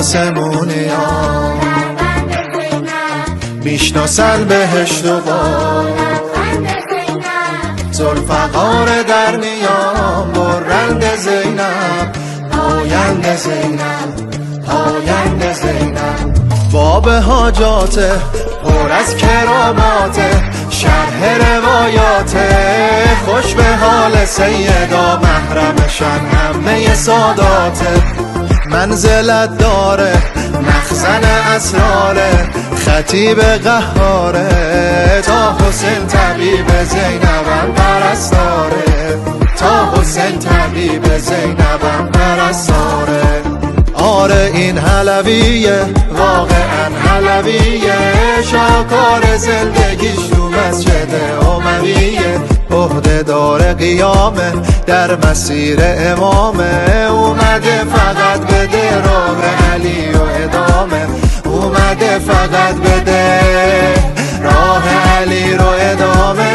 آسمونی ها میشناسن بهشت و باد ذوالفقار در نیام برند زینب پایند زینب پایند زینب باب حاجاته پر از کراماته شرح روایاته خوش به حال سیدا محرمشن همه ساداته منزلت داره مخزن اسراره خطیب قهاره تا حسین طبیب زینبم پرستاره تا حسین طبیب زینبم پرستاره آره این حلویه واقعا حلویه شاکار زندگیش تو مسجد امویه عهده دار قیامه در مسیر امامه اومده فقط بده راه علی و ادامه اومده فقط بده راه علی رو ادامه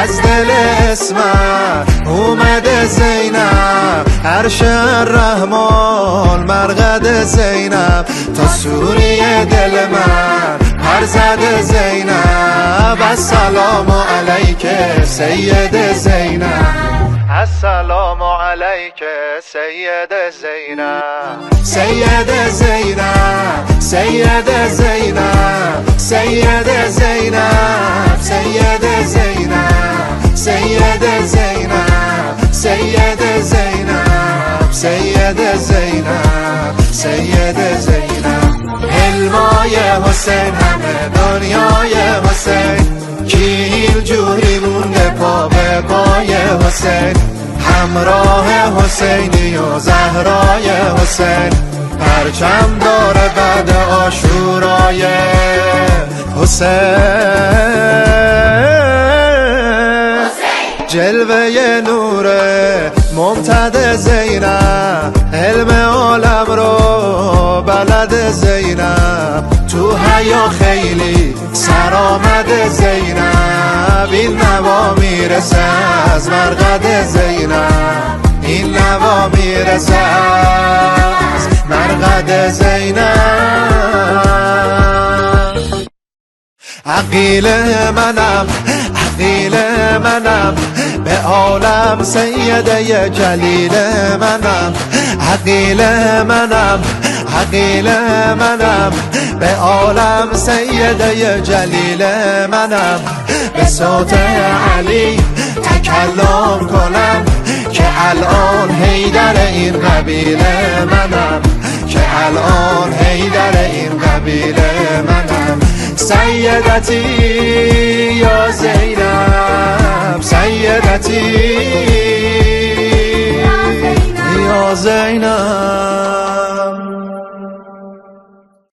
از دل اسمت اومده زینب عرش الرحمن مرقد زینب تا سوریه دل من پر زده زینب السلام علیک سید زینب السلام علیک سید زینب سید زینب سید زینب سید زینب سید زینب سید زینب سید زینب سید زینب سید زینب حلمای حسین همه دنیای حسین کیل جوری مونده پا به پای حسین همراه حسینی و زهرای حسین پرچم داره بعد عاشورای حسین جلوه نوره ممتد زینب علم عالم رو بلد زینب تو حیا خیلی سرآمد زینب این نوا میرسه از مرقد زینب این نوا میرسه از مرقد زینب عقیل منم عقیل منم به عالم سیده جلیل منم عقیل منم عقیل منم به عالم سیده جلیل منم به صوت علی تکلم کنم که الان حیدر این قبیله منم که الان حیدر این قبیله منم سیدتی یا زینب سیدتی یا زینب